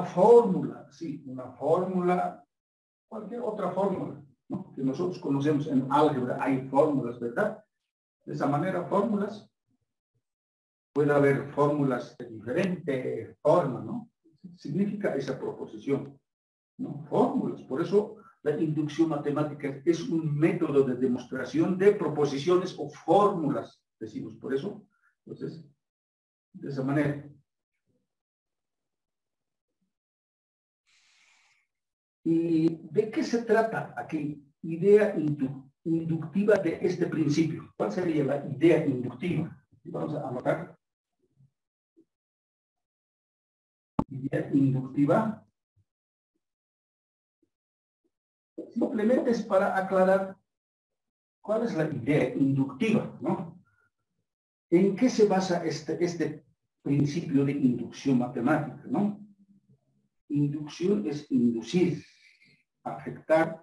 fórmula, sí, una fórmula, cualquier otra fórmula, ¿no? Que nosotros conocemos en álgebra, hay fórmulas, ¿verdad? De esa manera, fórmulas, puede haber fórmulas de diferente forma, ¿no? Significa esa proposición, ¿no? Fórmulas, por eso la inducción matemática es un método de demostración de proposiciones o fórmulas, decimos por eso. Entonces, de esa manera. ¿Y de qué se trata aquí? Idea inductiva de este principio. ¿Cuál sería la idea inductiva? Vamos a anotar. Idea inductiva. Simplemente es para aclarar cuál es la idea inductiva, ¿no? ¿En qué se basa este principio de inducción matemática, ¿no? Inducción es inducir, afectar,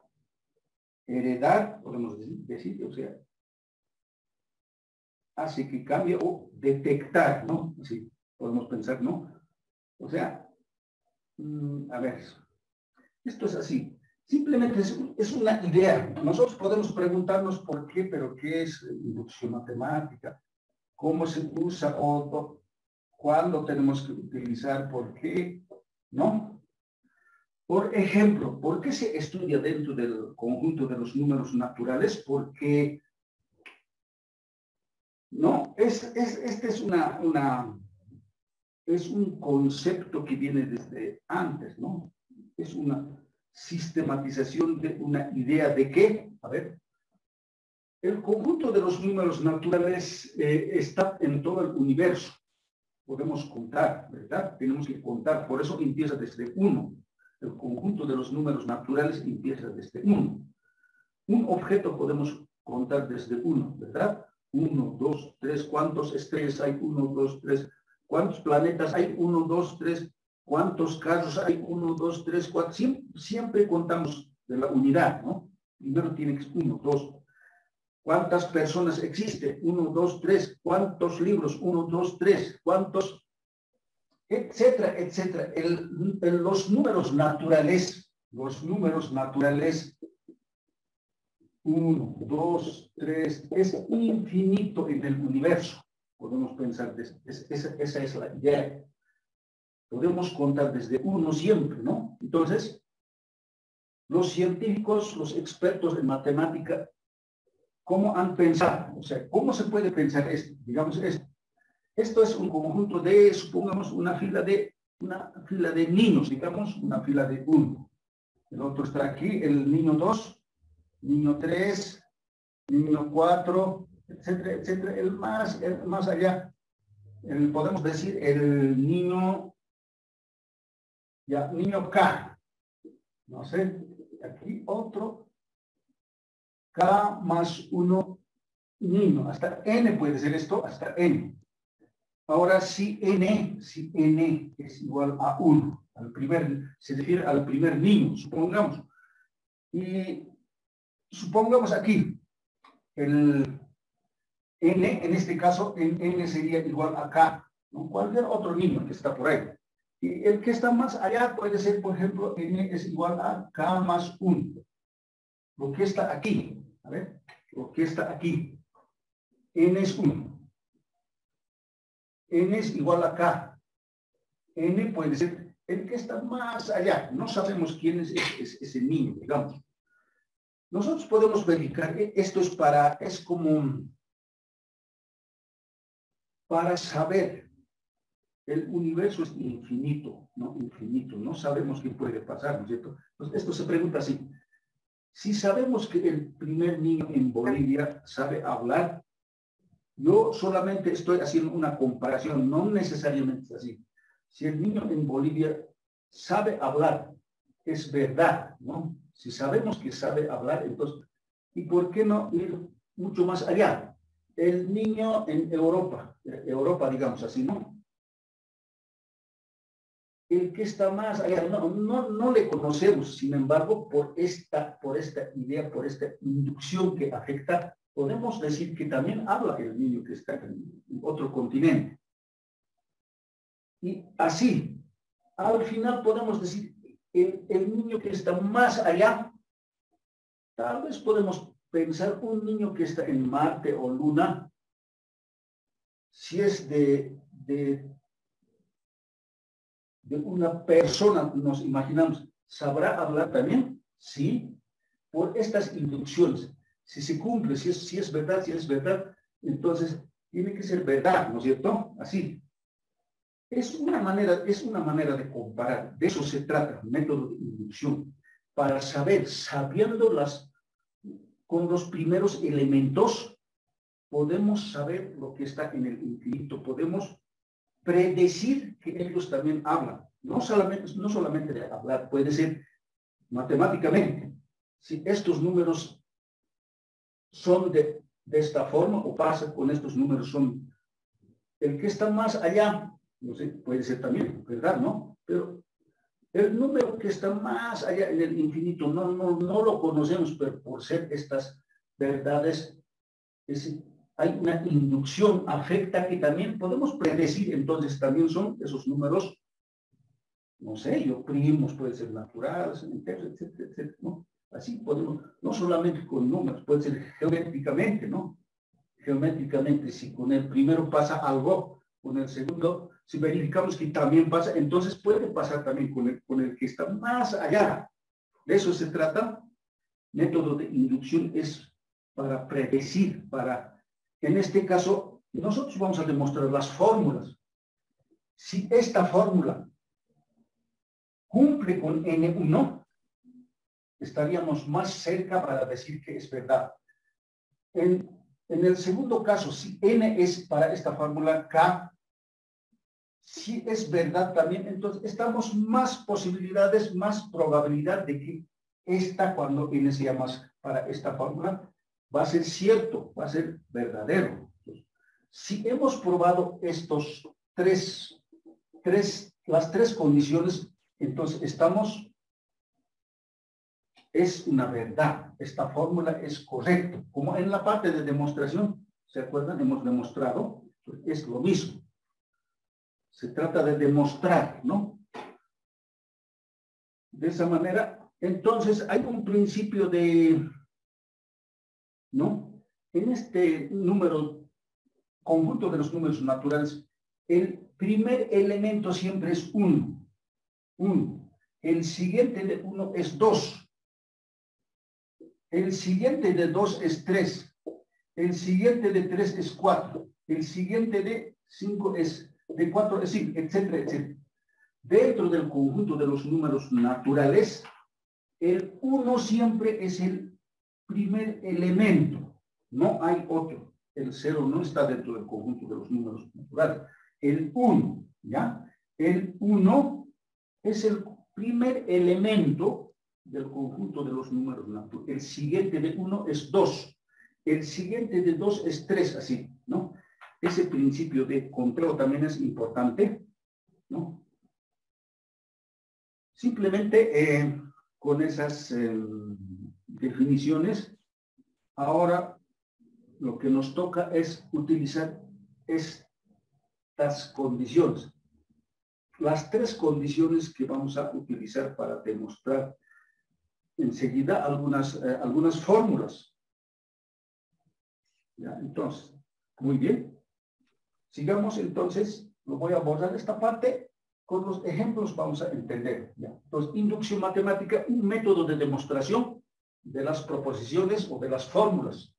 heredar, podemos decir, o sea, hace que cambie o detectar, ¿no? Así podemos pensar, ¿no? O sea, a ver, esto es así. Simplemente es una idea. Nosotros podemos preguntarnos por qué, pero ¿qué es inducción matemática? ¿Cómo se usa o cuándo tenemos que utilizar? ¿Por qué? ¿No? Por ejemplo, ¿por qué se estudia dentro del conjunto de los números naturales? Porque, no, este es es un concepto que viene desde antes, ¿no? Es una sistematización de una idea de que, a ver, el conjunto de los números naturales está en todo el universo. Podemos contar, ¿verdad? Tenemos que contar, por eso empieza desde 1. El conjunto de los números naturales empieza desde 1. Un objeto podemos contar desde 1, ¿verdad? 1, 2, 3, ¿cuántos estrellas hay? 1, 2, 3. ¿Cuántos planetas hay? 1, 2, 3. ¿Cuántos carros hay? 1, 2, 3, 4. Siempre contamos de la unidad, ¿no? Primero tiene que ser 1, 2. ¿Cuántas personas existen? 1, 2, 3. ¿Cuántos libros? 1, 2, 3. ¿Cuántos? Etcétera, etcétera. Los números naturales, 1, 2, 3, es infinito en el universo. Podemos pensar, esa es la idea. Podemos contar desde 1 siempre, ¿no? Entonces, los científicos, los expertos en matemática, ¿cómo han pensado? O sea, ¿cómo se puede pensar esto? Digamos esto. Esto es un conjunto de, supongamos, una fila de niños, digamos, una fila de 1. El otro está aquí, el niño 2, niño 3, niño 4, etcétera, etcétera. El más allá, podemos decir el niño, ya, niño K. No sé, aquí otro, K más 1 niño. Hasta N puede ser esto, hasta N. Ahora, si N es igual a 1, se refiere al primer niño, supongamos. Y supongamos aquí, el N, en este caso, N sería igual a K, ¿no? Cualquier otro niño que está por ahí. Y el que está más allá puede ser, por ejemplo, N es igual a K más 1. Lo que está aquí, a ver, lo que está aquí, N es 1. N es igual a K. N puede ser el que está más allá. No sabemos quién es ese niño, digamos. Nosotros podemos verificar, esto es como para saber. El universo es infinito, ¿no? Infinito. No sabemos qué puede pasar, ¿no es cierto? Entonces, esto se pregunta así. Si sabemos que el primer niño en Bolivia sabe hablar, yo solamente estoy haciendo una comparación, no necesariamente es así. Si el niño en Bolivia sabe hablar, es verdad, ¿no? Si sabemos que sabe hablar, entonces, ¿y por qué no ir mucho más allá? El niño en Europa, digamos así, ¿no? El que está más allá, no le conocemos, sin embargo, por esta idea, por esta inducción que afecta, podemos decir que también habla el niño que está en otro continente. Y así, al final podemos decir, el niño que está más allá, tal vez podemos pensar un niño que está en Marte o Luna, si es de una persona, nos imaginamos, ¿sabrá hablar también? Sí, por estas inducciones. Si se cumple, si es verdad, entonces tiene que ser verdad, ¿no es cierto? Así. Es una manera de comparar. De eso se trata, método de inducción. Para saber, con los primeros elementos, podemos saber lo que está en el infinito. Podemos predecir que ellos también hablan. No solamente de hablar, puede ser matemáticamente. Si estos números son de esta forma o pasa con estos números, son el que está más allá, no sé, puede ser también, ¿verdad? ¿No? Pero el número que está más allá en el infinito, no lo conocemos, pero por ser estas verdades, hay una inducción afecta que también podemos predecir, entonces también son esos números, no sé, primos, puede ser naturales, enteros, etcétera, etcétera, ¿no? Así podemos, no solamente con números, puede ser geométricamente, ¿no? Geométricamente, si con el primero pasa algo, con el segundo, si verificamos que también pasa, entonces puede pasar también con el que está más allá. De eso se trata. Método de inducción es para predecir, en este caso, nosotros vamos a demostrar las fórmulas. Si esta fórmula cumple con N1, estaríamos más cerca para decir que es verdad. En el segundo caso, si N es para esta fórmula K, si es verdad también, entonces estamos más posibilidades, más probabilidad de que cuando N sea más para esta fórmula, va a ser cierto, va a ser verdadero. Si hemos probado las tres condiciones, entonces es una verdad, esta fórmula es correcta. Como en la parte de demostración, ¿se acuerdan? Hemos demostrado, es lo mismo. Se trata de demostrar, ¿no? De esa manera, entonces hay un principio ¿no? En este conjunto de los números naturales, el primer elemento siempre es 1. El siguiente de 1 es 2. El siguiente de 2 es 3. El siguiente de 3 es 4. El siguiente de 5 de 4 es 5, etcétera, etcétera. Dentro del conjunto de los números naturales, el 1 siempre es el primer elemento. No hay otro. El 0 no está dentro del conjunto de los números naturales. El 1, ¿ya? El 1 es el primer elemento del conjunto de los números naturales. El siguiente de 1 es 2. El siguiente de 2 es 3, así, ¿no? Ese principio de conteo también es importante, ¿no? Simplemente con esas definiciones, ahora lo que nos toca es utilizar estas condiciones. Las tres condiciones que vamos a utilizar para demostrar enseguida algunas fórmulas. ¿Ya? Entonces, muy bien. Sigamos entonces, lo voy a borrar esta parte, con los ejemplos vamos a entender. ¿Ya? Entonces, inducción matemática, un método de demostración de las proposiciones o de las fórmulas.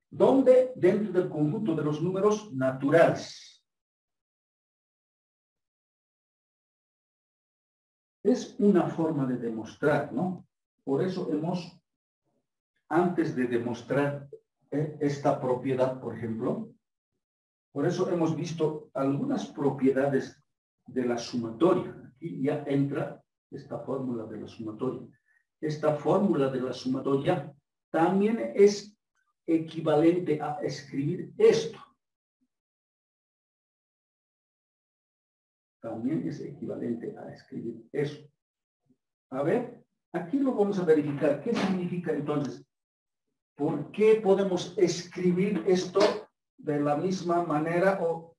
¿Dónde? Dentro del conjunto de los números naturales. Es una forma de demostrar, ¿no? Por eso antes de demostrar esta propiedad, por ejemplo, por eso hemos visto algunas propiedades de la sumatoria. Aquí ya entra esta fórmula de la sumatoria. Esta fórmula de la sumatoria también es equivalente a escribir esto. También es equivalente a escribir eso. A ver, aquí lo vamos a verificar. ¿Qué significa entonces? ¿Por qué podemos escribir esto de la misma manera o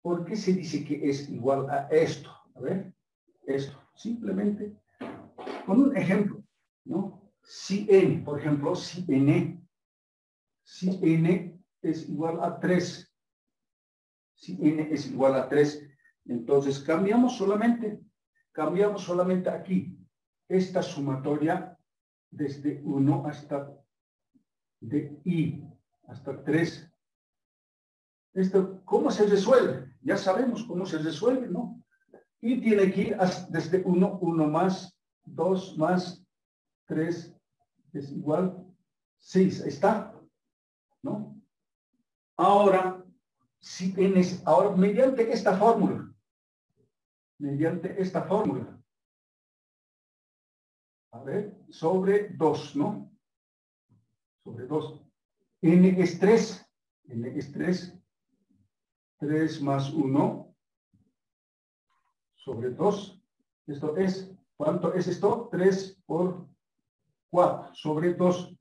por qué se dice que es igual a esto? A ver, esto, simplemente con un ejemplo, ¿no? Si n, por ejemplo, si n es igual a 3, si n es igual a 3, entonces cambiamos solamente aquí esta sumatoria desde 1 hasta de i hasta 3. Esto, ¿cómo se resuelve? Ya sabemos cómo se resuelve, ¿no? Y tiene que ir desde 1, 1 más, 2 más, 3 es igual 6. Ahí está, ¿no? Ahora, si tienes, ahora mediante esta fórmula, a ver, sobre 2, ¿no? Sobre 2. N es 3. N es 3. 3 más 1 sobre 2. Esto es, ¿cuánto es esto? 3 por 4 sobre 2.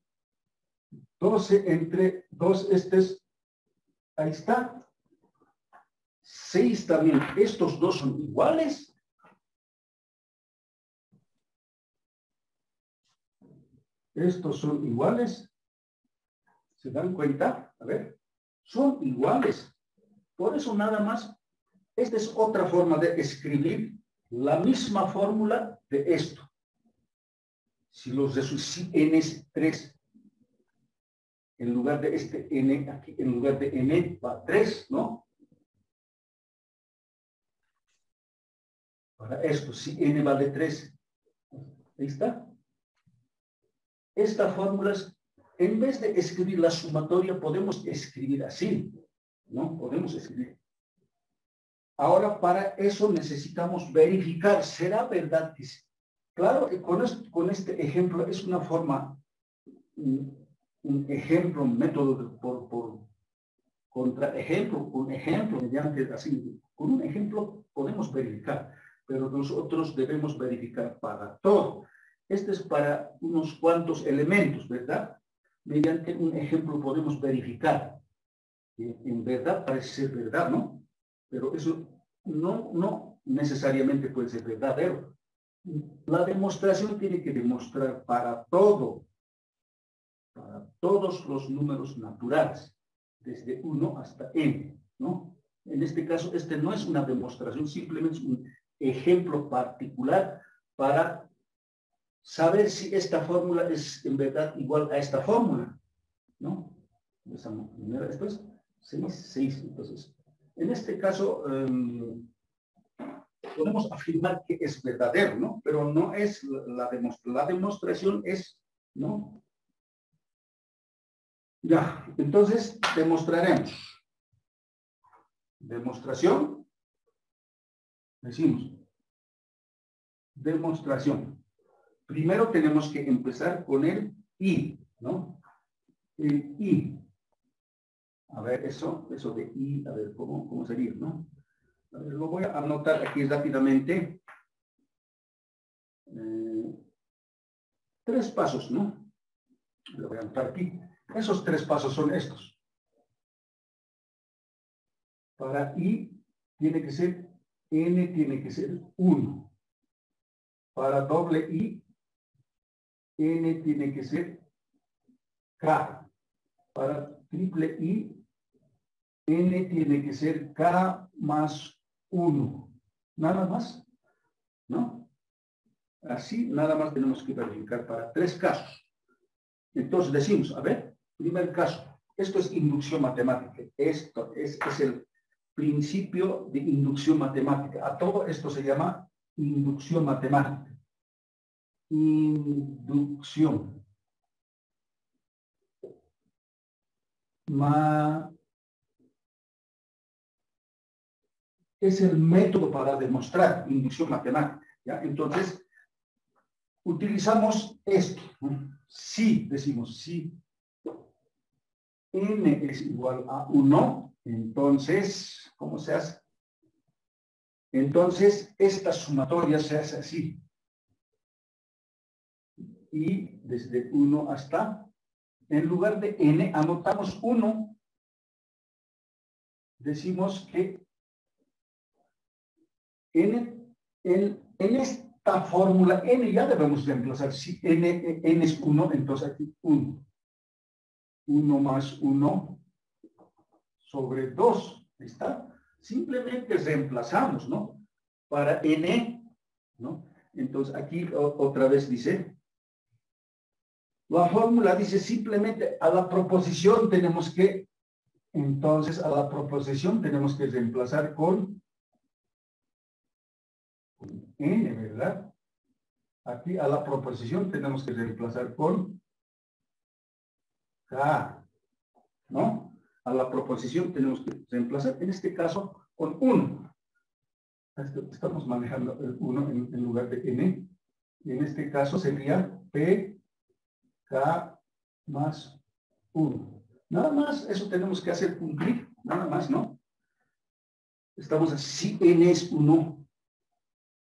12 entre 2, ahí está. 6 también. Estos dos son iguales. Estos son iguales. ¿Se dan cuenta? A ver. Son iguales. Por eso nada más. Esta es otra forma de escribir la misma fórmula de esto. Si n es 3, en lugar de este n aquí, en lugar de n va 3, ¿no? Para esto, si n vale 3, ahí está. Esta fórmula, en vez de escribir la sumatoria, podemos escribir así, ¿no? Podemos escribir. Ahora, para eso necesitamos verificar, ¿será verdad que sí? Claro que con este ejemplo es una forma, un ejemplo, un método por contraejemplo, un ejemplo, mediante así, con un ejemplo podemos verificar, pero nosotros debemos verificar para todo. Este es para unos cuantos elementos, ¿verdad? Mediante un ejemplo podemos verificar. En verdad parece ser verdad, ¿no? Pero eso no necesariamente puede ser verdadero. La demostración tiene que demostrar para todo, para todos los números naturales, desde 1 hasta n, ¿no? En este caso, este no es una demostración, simplemente es un ejemplo particular para saber si esta fórmula es en verdad igual a esta fórmula, ¿no? Empezamos primero, después 6, 6. Entonces, en este caso, podemos afirmar que es verdadero, ¿no? Pero no es la demostración es, ¿no? Ya, entonces demostraremos. Demostración. Decimos. Demostración. Primero tenemos que empezar con el i, ¿no? El i. A ver, eso de i, a ver, ¿cómo sería, no? A ver, lo voy a anotar aquí rápidamente. 3 pasos, ¿no? Lo voy a anotar aquí. Esos 3 pasos son estos. Para i tiene que ser, n tiene que ser 1. Para doble i, n tiene que ser k. Para triple i, n tiene que ser k más 1. Nada más, ¿no? Así nada más tenemos que verificar para 3 casos. Entonces decimos, a ver, primer caso. Esto es inducción matemática. Esto es el principio de inducción matemática. A todo esto se llama inducción matemática. Inducción. Es el método para demostrar inducción matemática, ¿ya? Entonces, utilizamos esto, ¿no? Si, decimos, si n es igual a 1, entonces, ¿cómo se hace? Entonces, esta sumatoria se hace así. Y desde 1 hasta, en lugar de n, anotamos 1. Decimos que n En esta fórmula n ya debemos reemplazar. Si n es 1, entonces aquí 1. 1 más 1 sobre 2. Ahí está. Simplemente reemplazamos, ¿no? Para n, ¿no? Entonces aquí otra vez dice, la fórmula dice simplemente a la proposición tenemos que, entonces a la proposición tenemos que reemplazar con n, ¿verdad? Aquí a la proposición tenemos que reemplazar con k, ¿no? A la proposición tenemos que reemplazar, en este caso, con 1. Estamos manejando el 1 en lugar de n. Y en este caso sería p, k más 1. Nada más, eso tenemos que hacer un clic, nada más, ¿no? Estamos así, si n es 1,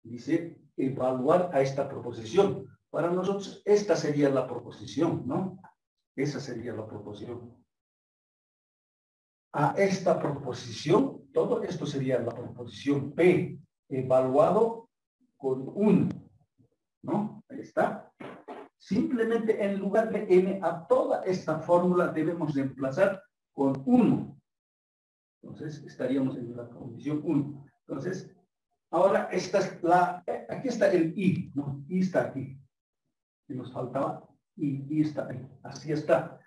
dice evaluar a esta proposición. Para nosotros, esta sería la proposición, ¿no? Esa sería la proposición. A esta proposición, todo esto sería la proposición P, evaluado con 1, ¿no? Ahí está. Simplemente en lugar de n, a toda esta fórmula debemos reemplazar con 1. Entonces, estaríamos en la condición 1. Entonces, ahora, esta es aquí está el i, ¿no? I está aquí. Y nos faltaba i está ahí. Así está.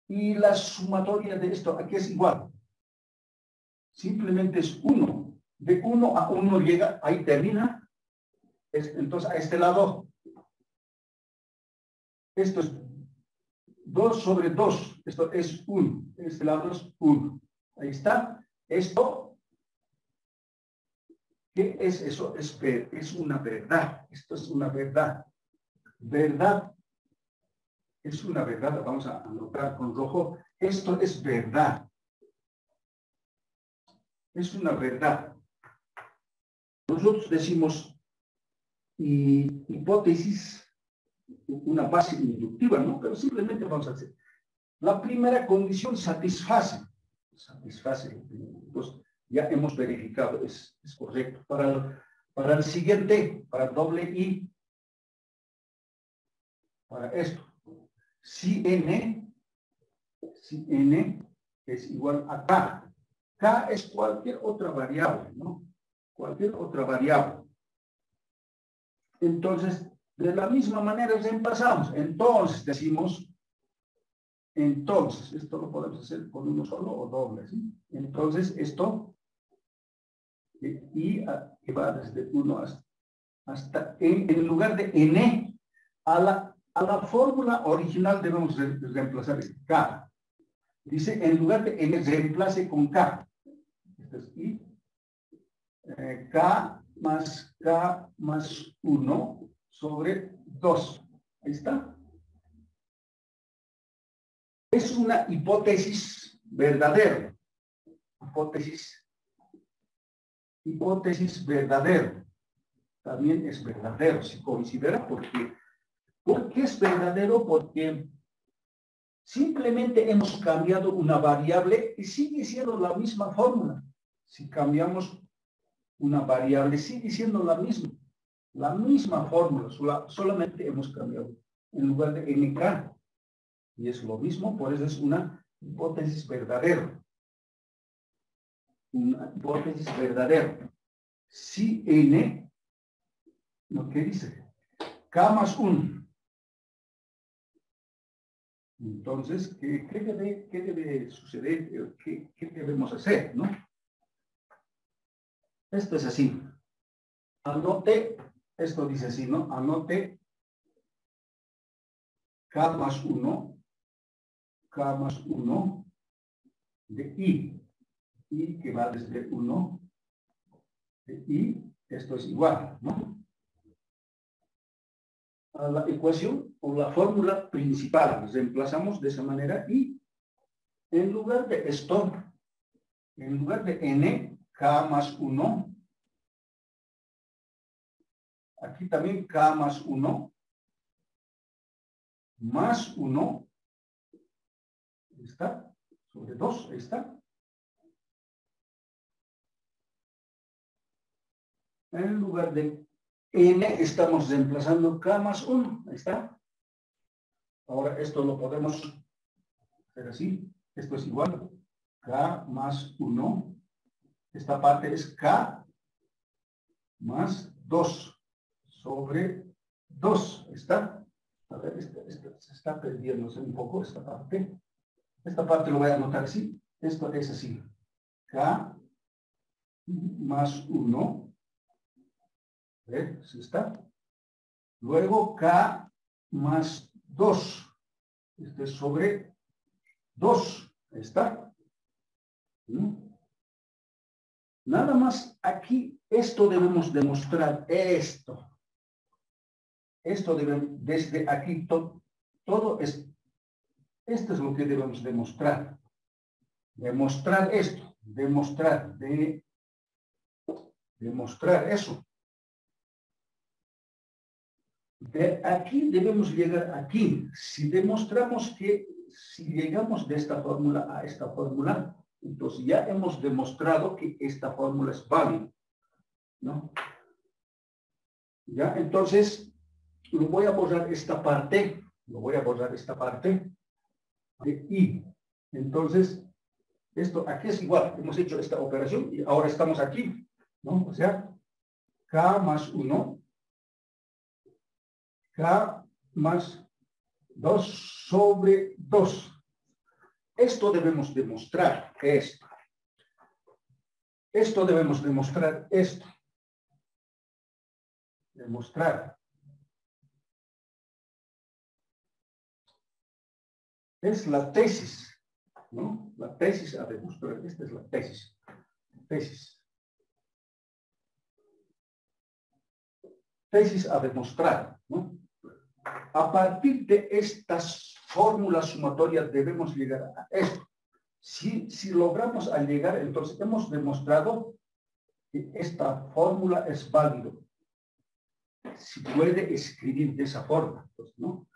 Y la sumatoria de esto aquí es igual. Simplemente es 1. De 1 a 1 llega, ahí termina. Entonces, a este lado, esto es 2 sobre 2. Esto es 1. Este lado es 1. Ahí está. Esto, ¿qué es eso? Es una verdad. Esto es una verdad. Verdad. Es una verdad. Vamos a anotar con rojo. Esto es verdad. Es una verdad. Nosotros decimos hipótesis, una base inductiva, ¿no? Pero simplemente vamos a hacer. La primera condición satisface. Entonces, ya hemos verificado, es correcto. Para el siguiente, para doble I, para esto, si n es igual a k. K es cualquier otra variable, ¿no? Cualquier otra variable. Entonces, de la misma manera reemplazamos. Entonces, decimos, esto lo podemos hacer con uno solo o doble, ¿sí? Entonces, esto, y que va desde 1 hasta en lugar de n, a la fórmula original debemos reemplazar k. Dice, en lugar de n, reemplace con k. Esto es i. K más 1 sobre 2. Ahí está. Es una hipótesis verdadera. Hipótesis verdadero. También es verdadero, si considera, ¿por qué es verdadero? Porque simplemente hemos cambiado una variable y sigue siendo la misma fórmula. Si cambiamos una variable, sigue siendo la misma fórmula, solamente hemos cambiado en lugar de nk. Y es lo mismo, por eso es una hipótesis verdadera. Una hipótesis verdadera. Si n, ¿no? ¿Qué dice? K más 1. Entonces, ¿qué debe suceder? ¿Qué debemos hacer? ¿No? Esto es así. Anote, esto dice así, ¿no? Anote K más 1 de I. I que va desde 1 de I. Esto es igual, ¿no? A la ecuación o la fórmula principal. Reemplazamos de esa manera y en lugar de esto, en lugar de n, k más 1, aquí también k más 1, más 1, ahí está, sobre 2, ahí está. En lugar de n estamos reemplazando k más 1. Ahí está. Ahora esto lo podemos hacer así. Esto es igual. K más 1. Esta parte es K más 2 sobre 2. ¿Está? A ver, se está perdiéndose un poco esta parte. Esta parte lo voy a anotar así. Esto es así. K más 1. A ver, ¿sí está? Luego K más 2. Este es sobre 2. Ahí está. Nada más aquí, esto debemos demostrar, esto. Esto debemos, desde aquí, todo es, esto es lo que debemos demostrar. Demostrar esto, demostrar eso. De aquí debemos llegar aquí. Si demostramos que, si llegamos de esta fórmula a esta fórmula, entonces ya hemos demostrado que esta fórmula es válida, ¿no? Ya, entonces, lo voy a borrar esta parte, de I. Entonces, esto aquí es igual, hemos hecho esta operación y ahora estamos aquí, ¿no? O sea, K más 1, K más 2 sobre 2. Esto debemos demostrar, esto. Esto debemos demostrar, esto. Demostrar. Es la tesis, ¿no? La tesis a demostrar. Esta es la tesis. Tesis a demostrar, ¿no? A partir de estas fórmulas sumatorias debemos llegar a esto. Si logramos al llegar, entonces hemos demostrado que esta fórmula es válida. Si puede escribir de esa forma, pues, ¿no?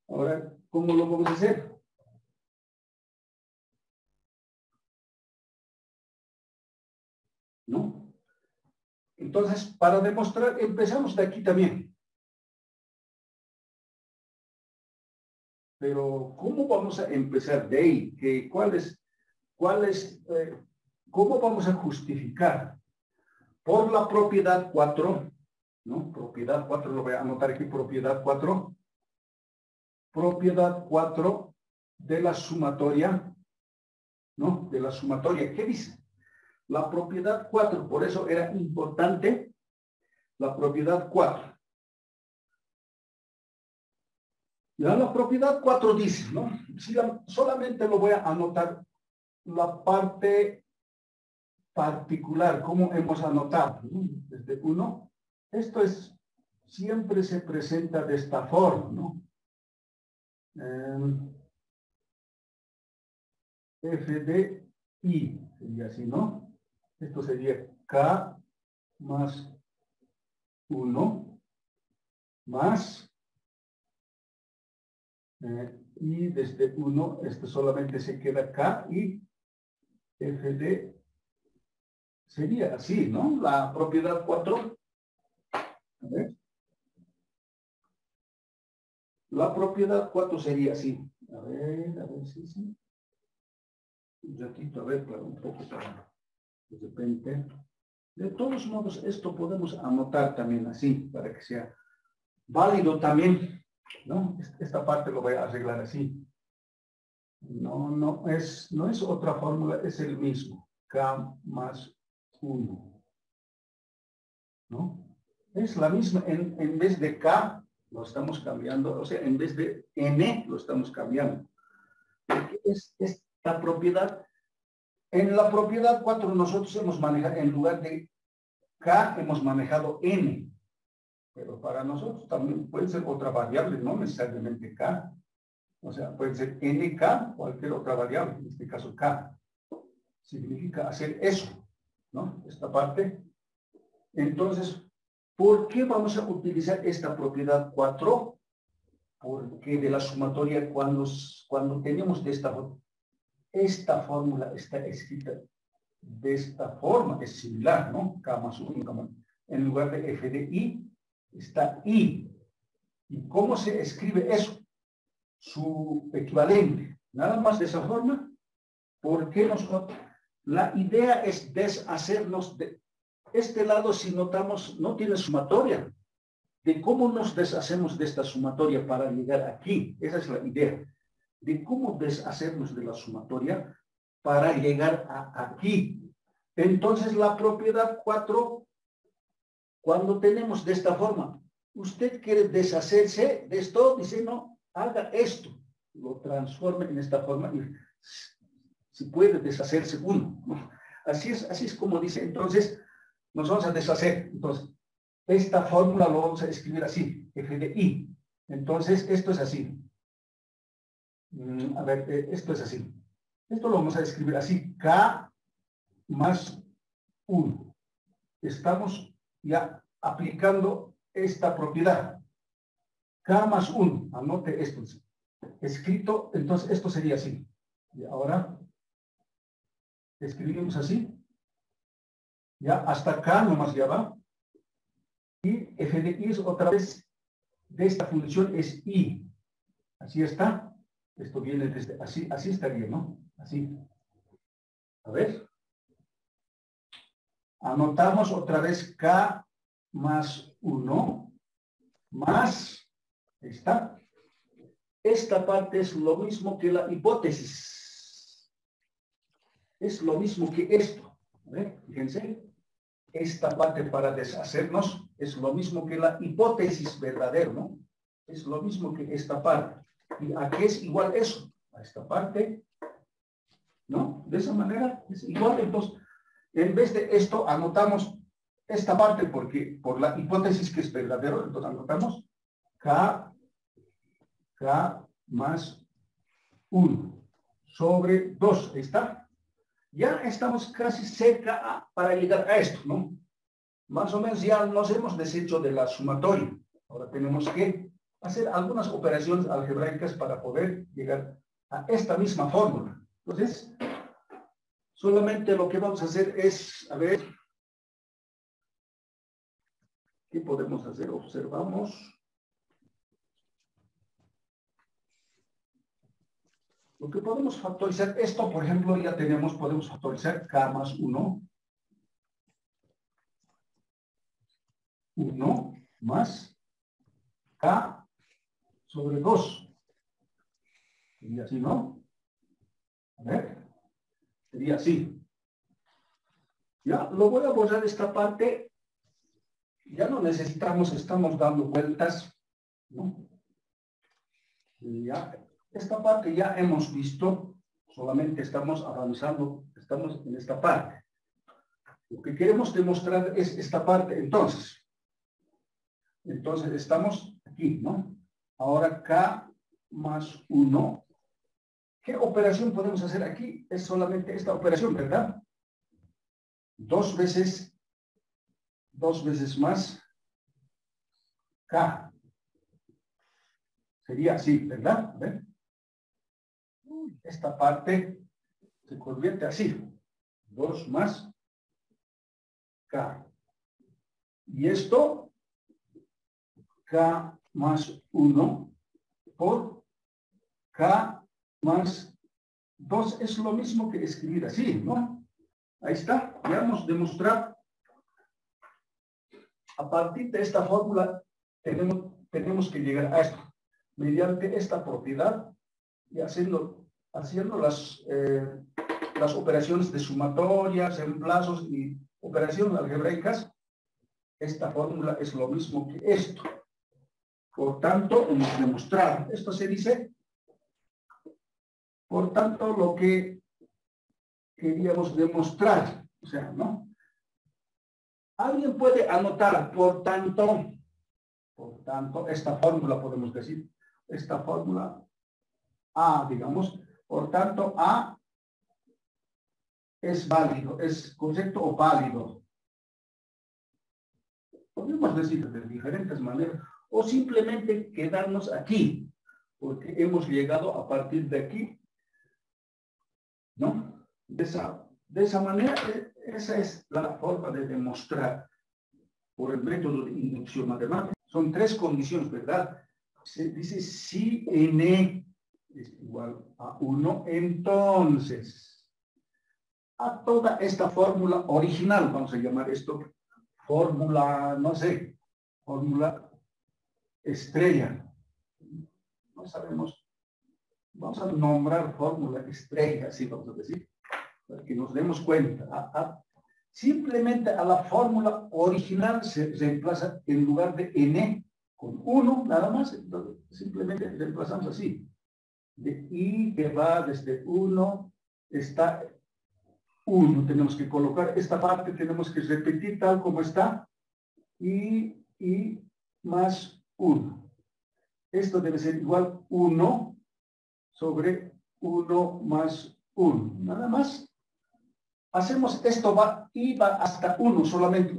Ahora, ¿cómo lo vamos a hacer? ¿No? Entonces, para demostrar, empezamos de aquí también. Pero, ¿cómo vamos a empezar de ahí? ¿Cómo vamos a justificar? Por la propiedad 4, ¿no? Propiedad 4, lo voy a anotar aquí, propiedad 4. Propiedad 4 de la sumatoria, ¿no? De la sumatoria. ¿Qué dice? La propiedad 4, por eso era importante la propiedad 4. Ya la propiedad 4 dice, ¿no? Si solamente lo voy a anotar la parte particular, como hemos anotado, ¿no? Desde 1. Esto es, siempre se presenta de esta forma, ¿no? F de I, sería así, ¿no? Esto sería K más 1 más y desde 1, esto solamente se queda K y F de sería así, ¿no? La propiedad 4. A ver. La propiedad 4 sería así. A ver, sí. Un ratito, a ver, claro, un poco para de repente. De todos modos, esto podemos anotar también así, para que sea válido también, ¿no? Esta parte lo voy a arreglar así. No es otra fórmula, es el mismo. K más 1. ¿No? Es la misma, en vez de K lo estamos cambiando, o sea, en vez de N lo estamos cambiando. Porque es esta propiedad. En la propiedad 4 nosotros hemos manejado, en lugar de K hemos manejado N. Pero para nosotros también puede ser otra variable, no necesariamente K. O sea, puede ser NK, cualquier otra variable, en este caso K. Significa hacer eso, ¿no? Esta parte. Entonces, ¿por qué vamos a utilizar esta propiedad 4? Porque de la sumatoria, cuando tenemos de esta fórmula está escrita de esta forma, es similar, ¿no? K más 1, en lugar de F de I, está I. ¿Y cómo se escribe eso? Su equivalente. Nada más de esa forma. Porque nosotros, la idea es deshacernos de este lado, si notamos, no tiene sumatoria. De cómo nos deshacemos de esta sumatoria para llegar aquí. Esa es la idea. De cómo deshacernos de la sumatoria para llegar a aquí. Entonces la propiedad 4, cuando tenemos de esta forma, usted quiere deshacerse de esto, dice no, haga esto, lo transforme en esta forma y si puede deshacerse uno. Así es como dice. Entonces nos vamos a deshacer. Entonces esta fórmula lo vamos a escribir así, f de i. Entonces esto es así. A ver, esto es así. Esto lo vamos a escribir así, k más 1. Estamos ya aplicando esta propiedad. K más 1. Anote esto. Escrito, entonces esto sería así. Y ahora escribimos así. Ya hasta K nomás ya va. Y f de i es otra vez de esta función es i. Así está. Esto viene desde así, así estaría, ¿no? Así. A ver. Anotamos otra vez K más 1 más, ahí está. Esta parte es lo mismo que la hipótesis. Es lo mismo que esto. A ver, fíjense. Esta parte para deshacernos es lo mismo que la hipótesis verdadera, ¿no? Es lo mismo que esta parte. ¿Y aquí es igual eso? A esta parte, ¿no? De esa manera es igual. Entonces, en vez de esto, anotamos esta parte porque por la hipótesis que es verdadero, entonces anotamos K más 1 sobre 2. Ahí está. Ya estamos casi cerca para llegar a esto, ¿no? Más o menos ya nos hemos deshecho de la sumatoria. Ahora tenemos que hacer algunas operaciones algebraicas para poder llegar a esta misma fórmula. Entonces, solamente lo que vamos a hacer es, a ver, ¿qué podemos hacer? Observamos. Lo que podemos factorizar, esto por ejemplo ya tenemos, podemos factorizar K más 1. 1 más K sobre 2. Sería así, ¿no? A ver. Sería así. Ya, lo voy a borrar esta parte. Ya no necesitamos, estamos dando vueltas, ¿no? Y ya, esta parte ya hemos visto, solamente estamos avanzando, estamos en esta parte. Lo que queremos demostrar es esta parte, entonces estamos aquí, ¿no? Ahora K más 1. ¿Qué operación podemos hacer aquí? Es solamente esta operación, ¿verdad? Dos veces más K. Sería así, ¿verdad? ¿Ven? Esta parte se convierte así. 2 más K. Y esto, K más 1 por K más 2 es lo mismo que escribir así, ¿no? Ahí está. Ya hemos demostrado. A partir de esta fórmula tenemos que llegar a esto. Mediante esta propiedad y haciendo las operaciones de sumatorias, reemplazos y operaciones algebraicas, esta fórmula es lo mismo que esto. Por tanto, hemos demostrado. Esto se dice, por tanto, lo que queríamos demostrar. O sea, ¿no? Alguien puede anotar, por tanto, esta fórmula podemos decir, esta fórmula A, digamos, por tanto, A es válido, es correcto o válido. Podemos decir de diferentes maneras, o simplemente quedarnos aquí, porque hemos llegado a partir de aquí, ¿no? De esa manera, esa es la forma de demostrar por el método de inducción matemática. Son tres condiciones, ¿verdad? Se dice si n es igual a 1, entonces a toda esta fórmula original, vamos a llamar esto fórmula, no sé, fórmula estrella. No sabemos, vamos a nombrar fórmula estrella, así vamos a decir, para que nos demos cuenta. Simplemente a la fórmula original se reemplaza en lugar de n con 1, nada más, entonces simplemente reemplazamos así. De i que va desde 1 está 1, tenemos que colocar esta parte, tenemos que repetir tal como está, y más 1. Esto debe ser igual 1 sobre 1 más 1, nada más. Hacemos esto, y va hasta 1 solamente.